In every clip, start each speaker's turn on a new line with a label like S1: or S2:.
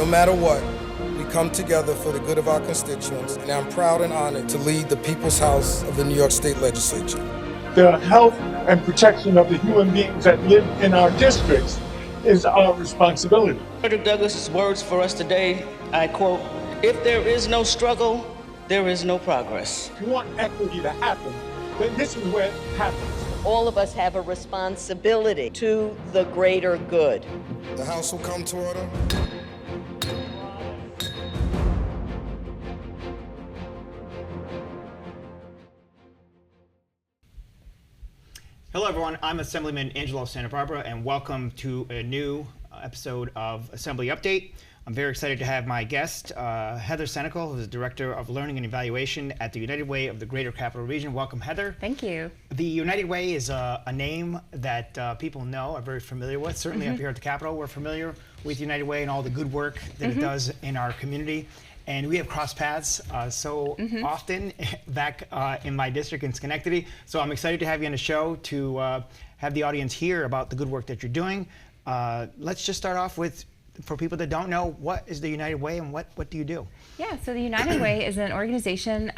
S1: No matter what, we come together for the good of our constituents, and I'm proud and honored to lead the People's House of the New York State Legislature.
S2: The health and protection of the human beings that live in our districts is our responsibility.
S3: Frederick Douglass's words for us today, I quote, "If there is no struggle, there is no progress."
S2: If you want equity to happen, then this is where it happens.
S4: All of us have a responsibility to the greater good.
S1: The House will come to order.
S5: Hello everyone, I'm Assemblyman Angelo of Santabarbara, and welcome to a new episode of Assembly Update. I'm very excited to have my guest, Heather Senecal, who's the Director of Learning and Evaluation at the UnitedWay of the Greater Capital Region. Welcome, Heather.
S6: Thank you.
S5: The UnitedWay is a name that people know, are very familiar with. Certainly up here at the Capitol, we're familiar with UnitedWay and all the good work that it does in our community. And we have crossed paths so often back in my district in Schenectady. So I'm excited to have you on the show to have the audience hear about the good work that you're doing. Let's just start off with, for people that don't know, what is the United Way and what do you do?
S6: Yeah, so the United Way is an organization.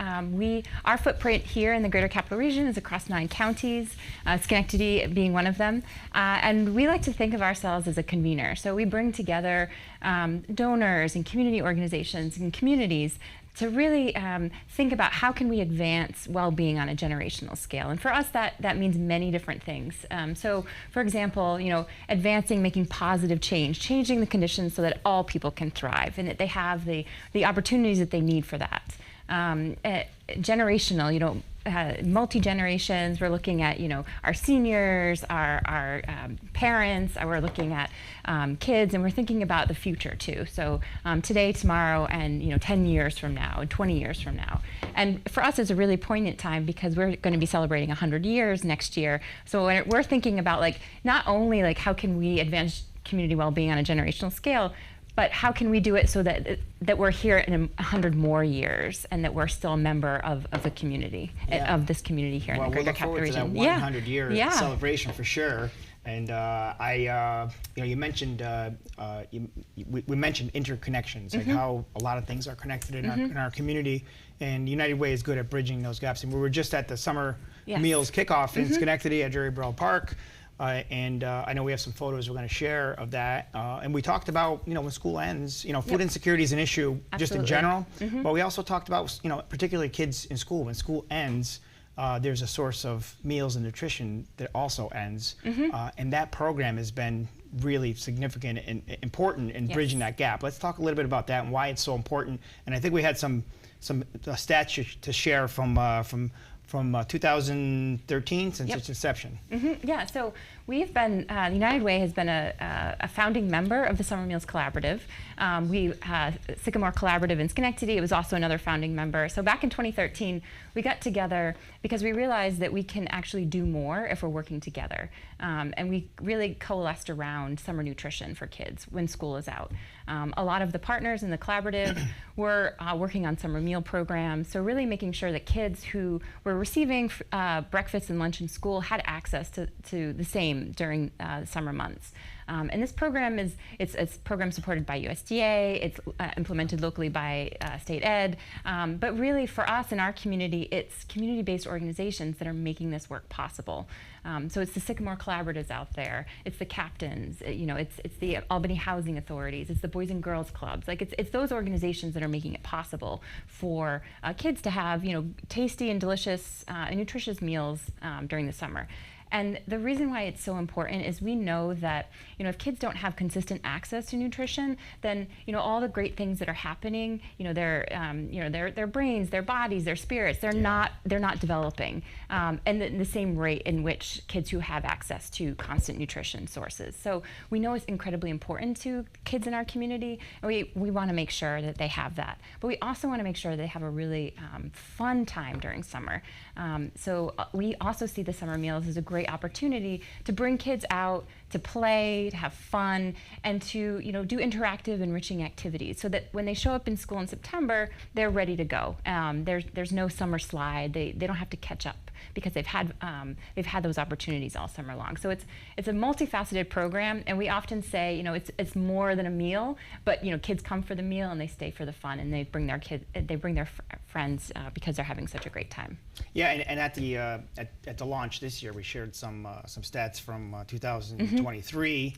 S6: Our footprint here in the Greater Capital Region is across 9 counties, Schenectady being one of them. And we like to think of ourselves as a convener. So we bring together donors and community organizations and communities to really think about how can we advance well-being on a generational scale. And for us, that means many different things. So, for example, advancing, making positive change, changing the conditions so that all people can thrive and that they have the opportunities that they need for that. Generational, multi-generations. We're looking at, our seniors, our parents. We're looking at kids, and we're thinking about the future too. So today, tomorrow, and 10 years from now, and 20 years from now. And for us, it's a really poignant time because we're going to be celebrating 100 years next year. So we're thinking about not only how can we advance community well-being on a generational scale, but how can we do it so that we're here in 100 more years and that we're still a member of the community, of this community here in the Greater Capital Region.
S5: Well, we'll look forward to that 100-year celebration for sure. And you mentioned we mentioned interconnections, like how a lot of things are connected in our community, and United Way is good at bridging those gaps. And we were just at the summer meals kickoff in Schenectady at Jerry Burrell Park. And I know we have some photos we're going to share of that. And we talked about, when school ends, food insecurity is an issue just in general. But we also talked about, particularly kids in school. When school ends, there's a source of meals and nutrition that also ends. And that program has been really significant and important in bridging that gap. Let's talk a little bit about that and why it's so important. And I think we had some stats to share from 2013 since its inception.
S6: Yeah, so we've been, the United Way has been a founding member of the Summer Meals Collaborative. Sycamore Collaborative in Schenectady, it was also another founding member. So back in 2013, we got together because we realized that we can actually do more if we're working together. And we really coalesced around summer nutrition for kids when school is out. A lot of the partners in the collaborative were working on summer meal programs, so really making sure that kids who were receiving breakfast and lunch in school had access to the same during the summer months. And this program it's a program supported by USDA, it's implemented locally by state ed, but really for us in our community, it's community-based organizations that are making this work possible. So it's the Sycamore Collaboratives out there, it's the captains, it's the Albany Housing Authorities, it's the Boys and Girls Clubs. It's those organizations that are making it possible for kids to have tasty and delicious and nutritious meals during the summer. And the reason why it's so important is we know that, if kids don't have consistent access to nutrition, then, all the great things that are happening, their brains, their bodies, their spirits, they're not developing, and the same rate in which kids who have access to constant nutrition sources. So we know it's incredibly important to kids in our community, and we want to make sure that they have that. But we also want to make sure they have a really fun time during summer. So we also see the summer meals as a great opportunity to bring kids out to play, to have fun, and to do interactive, enriching activities, so that when they show up in school in September, they're ready to go. There's no summer slide. They don't have to catch up because they've had those opportunities all summer long. So it's a multifaceted program, and we often say it's more than a meal, but kids come for the meal and they stay for the fun, and they bring their friends because they're having such a great time.
S5: Yeah, and at the launch this year, we shared some stats from 2023,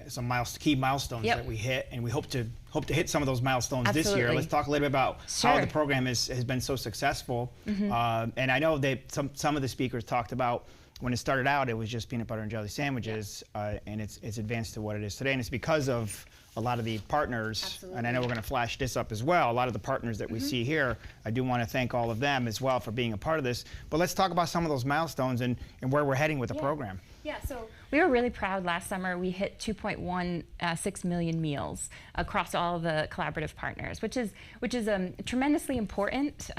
S5: some key milestones that we hit, and we hope to hit some of those milestones this year. Let's talk a little bit about how the program has been so successful. And I know that some of the speakers talked about when it started out, it was just peanut butter and jelly sandwiches, and it's advanced to what it is today, and it's because of a lot of the partners, and I know we're going to flash this up as well, a lot of the partners that we see here. I do want to thank all of them as well for being a part of this. But let's talk about some of those milestones and where we're heading with the program.
S6: Yeah, so we were really proud last summer. We hit 2.16 million meals across all the collaborative partners, which is tremendously important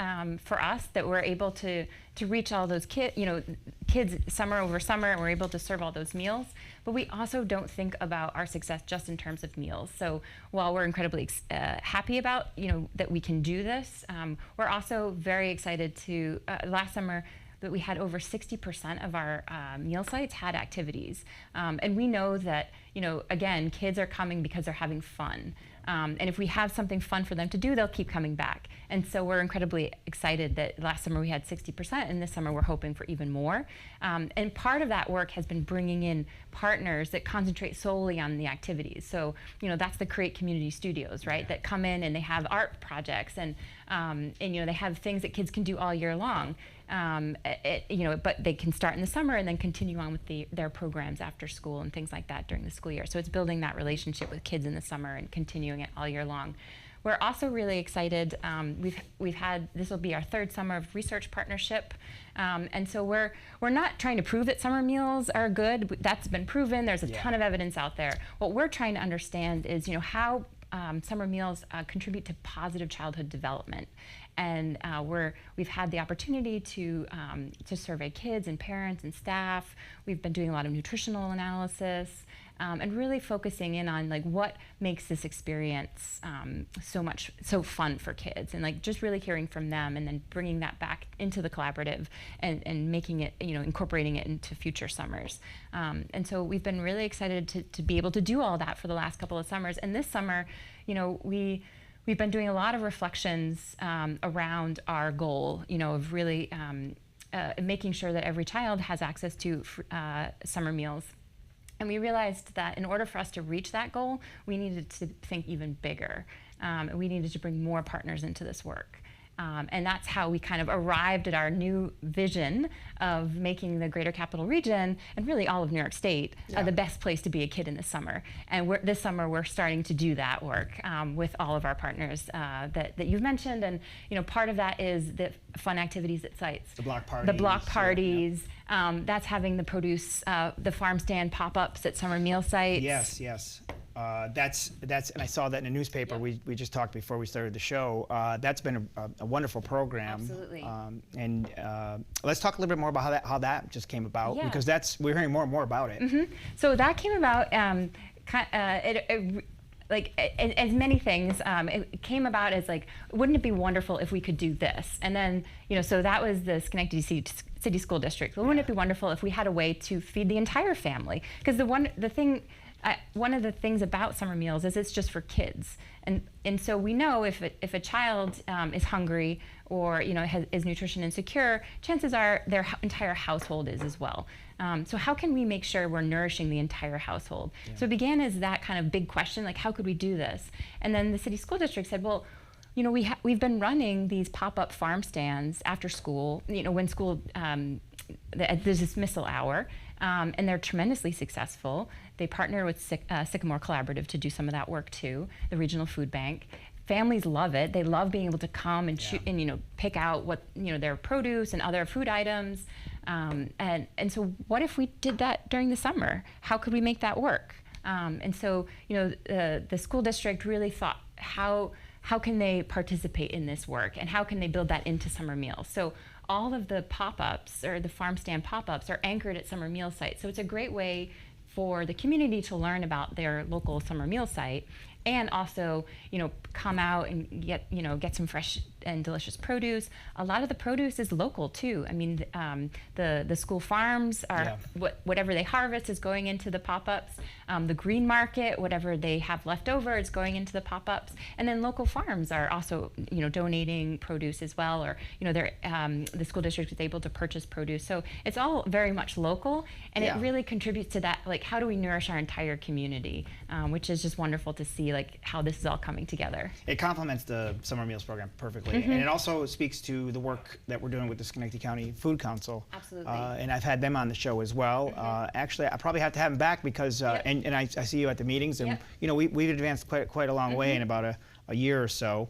S6: for us, that we're able to reach all those kids summer over summer, and we're able to serve all those meals. But we also don't think about our success just in terms of meals. So while we're incredibly happy about that we can do this, we're also very excited to last summer that we had over 60% of our meal sites had activities. And we know that, again, kids are coming because they're having fun. And if we have something fun for them to do, they'll keep coming back. And so we're incredibly excited that last summer we had 60%, and this summer we're hoping for even more. And part of that work has been bringing in partners that concentrate solely on the activities. So, that's the Create Community Studios, right? That come in and they have art projects, and they have things that kids can do all year long. But they can start in the summer and then continue on with their programs after school and things like that during the school year. So it's building that relationship with kids in the summer and continuing it all year long. We're also really excited. This will be our third summer of research partnership, and so we're not trying to prove that summer meals are good. That's been proven. There's a ton of evidence out there. What we're trying to understand is how summer meals contribute to positive childhood development. And we've had the opportunity to survey kids and parents and staff. We've been doing a lot of nutritional analysis, and really focusing in on what makes this experience so fun for kids, and just really hearing from them, and then bringing that back into the collaborative and making it, incorporating it into future summers. And so we've been really excited to be able to do all that for the last couple of summers. And this summer, we've been doing a lot of reflections around our goal, of really making sure that every child has access to summer meals. And we realized that in order for us to reach that goal, we needed to think even bigger. We needed to bring more partners into this work. And that's how we kind of arrived at our new vision of making the Greater Capital Region, and really all of New York State, the best place to be a kid in the summer. And this summer we're starting to do that work with all of our partners that you've mentioned. And part of that is the fun activities at sites.
S5: The block parties.
S6: The block parties. That's having the produce, the farm stand pop-ups at summer meal sites.
S5: Yes. That's and I saw that in the newspaper. We just talked before we started the show. That's been a wonderful program.
S6: Absolutely.
S5: And let's talk a little bit more about how that just came about, because we're hearing more and more about it.
S6: So that came about as many things. It came about as wouldn't it be wonderful if we could do this? And then so that was the Schenectady City School District. Well, wouldn't it be wonderful if we had a way to feed the entire family? Because one of the things about summer meals is it's just for kids, and so we know if a child is hungry or is nutrition insecure, chances are their entire household is as well. So how can we make sure we're nourishing the entire household? So it began as that kind of big question, how could we do this? And then the city school district said, well, we've been running these pop-up farm stands after school, when school, there's dismissal hour, and they're tremendously successful. They partner with Sycamore Collaborative to do some of that work too, the regional food bank. Families love it. They love being able to come and shoot and pick out what their produce and other food items. And so what if we did that during the summer? How could we make that work? And so the school district really thought, how can they participate in this work, and how can they build that into summer meals? So all of the pop-ups, or the farm stand pop-ups, are anchored at summer meal sites. So it's a great way for the community to learn about their local summer meal site, and also, come out and get some fresh and delicious produce. A lot of the produce is local too. I mean, the school farms are whatever they harvest is going into the pop-ups. The green market, whatever they have left over, is going into the pop-ups. And then local farms are also, donating produce as well, or the school district is able to purchase produce. So it's all very much local, and it really contributes to that. Like, how do we nourish our entire community? Which is just wonderful to see, like, how this is all coming together.
S5: It complements the summer meals program perfectly, and it also speaks to the work that we're doing with the Schenectady County Food Council.
S6: Absolutely.
S5: And I've had them on the show as well. Actually, I probably have to have them back because, and I see you at the meetings, and we've advanced quite a long way in about a year or so.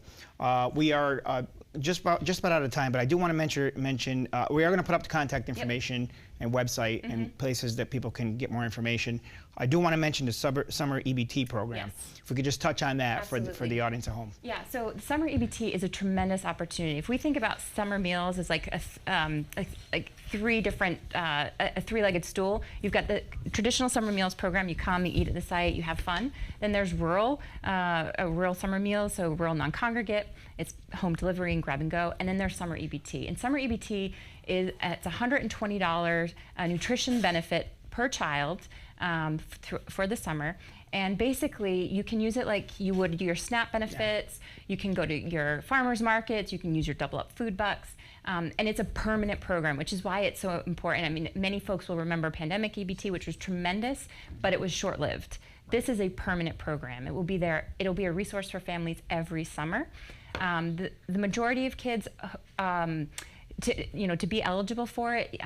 S5: We are just about out of time, but I do want to mention we are going to put up the contact information and website and places that people can get more information. I do want to mention the summer EBT program.
S6: Yes.
S5: If we could just touch on that for the audience at home.
S6: Yeah, so the summer EBT is a tremendous opportunity. If we think about summer meals as like three different, a three-legged stool, you've got the traditional summer meals program. You come, you eat at the site, you have fun. Then there's rural summer meals, so rural non-congregate. It's home delivery and grab and go. And then there's summer EBT. And summer EBT it's $120 nutrition benefit per child for the summer. And basically, you can use it like you would your SNAP benefits. You can go to your farmers markets. You can use your double up food bucks. And it's a permanent program, which is why it's so important. I mean, many folks will remember pandemic EBT, which was tremendous, but it was short-lived. This is a permanent program. It will be there. It'll be a resource for families every summer. The majority of kids, to be eligible for it,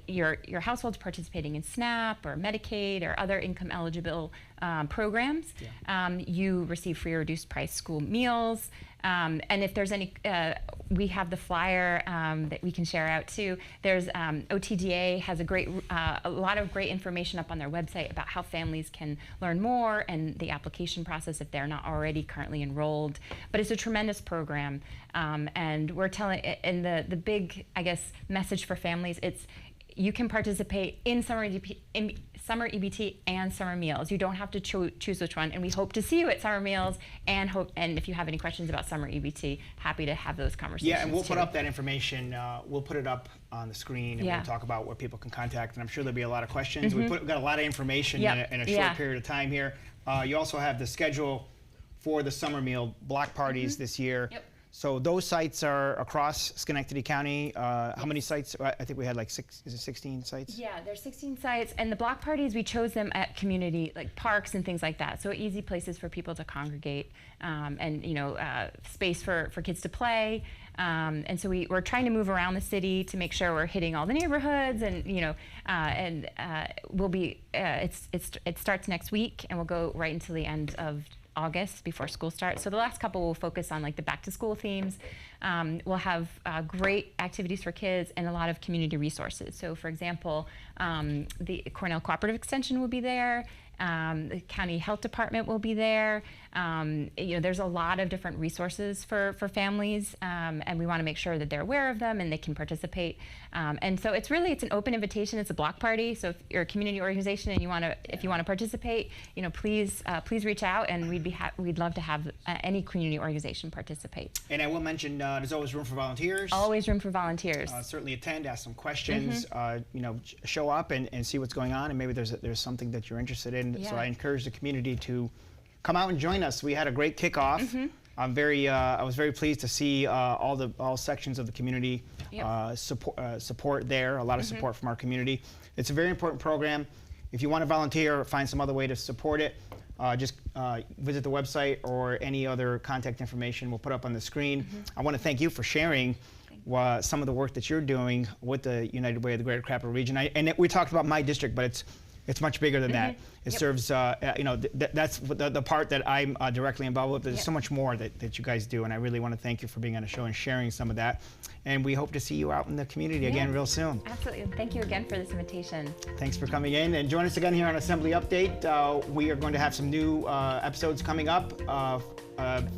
S6: your household's participating in SNAP or Medicaid or other income eligible programs. You receive free or reduced price school meals. And if there's any, we have the flyer that we can share out too. There's OTDA has a lot of great information up on their website about how families can learn more and the application process if they're not already currently enrolled. But it's a tremendous program, and we're telling. And the big, I guess, message for families, you can participate in summer EBT and summer meals. You don't have to choose which one. And we hope to see you at summer meals. And if you have any questions about summer EBT, happy to have those conversations.
S5: Yeah, and we'll put up that information. We'll put it up on the screen, and we'll talk about where people can contact. And I'm sure there'll be a lot of questions. We've got a lot of information in a short period of time here. You also have the schedule for the summer meal block parties this year. So those sites are across Schenectady County. How many sites? I think we had like 16 sites? Yeah,
S6: there's 16 sites. And the block parties, we chose them at community, like parks and things like that. So easy places for people to congregate, and space for kids to play. And so we're trying to move around the city to make sure we're hitting all the neighborhoods, and we'll be. It starts next week, and we'll go right until the end of August before school starts. So the last couple will focus on like the back to school themes. We'll have great activities for kids and a lot of community resources. So for example, the Cornell Cooperative Extension will be there. The county health department will be there. There's a lot of different resources for families, and we want to make sure that they're aware of them and they can participate. And so it's an open invitation. It's a block party. So if you're a community organization and if you want to participate, please reach out, and we'd love to have any community organization participate.
S5: And I will mention there's always room for volunteers.
S6: Always room for volunteers.
S5: Certainly attend, ask some questions. Show up and see what's going on, and maybe there's something that you're interested in. So I encourage the community to come out and join us. We had a great kickoff. I was very pleased to see all sections of the community support there. A lot of support from our community. It's a very important program. If you want to volunteer or find some other way to support it, just visit the website or any other contact information we'll put up on the screen. I want to thank you for sharing some of the work that you're doing with the UnitedWay of the Greater Crapper region. And we talked about my district, but it's much bigger than that. It serves, that's the part that I'm directly involved with. There's so much more that you guys do, and I really want to thank you for being on the show and sharing some of that. And we hope to see you out in the community again real soon.
S6: Absolutely. Thank you again for this invitation.
S5: Thanks for coming in, and join us again here on Assembly Update. We are going to have some new episodes coming up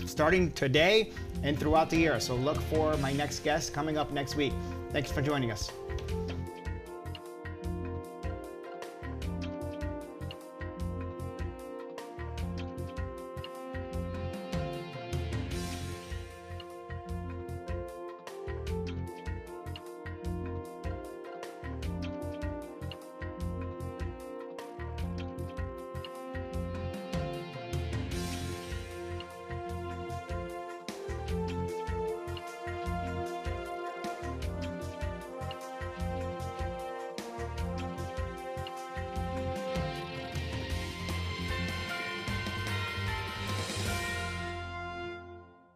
S5: starting today and throughout the year. So look for my next guest coming up next week. Thanks for joining us.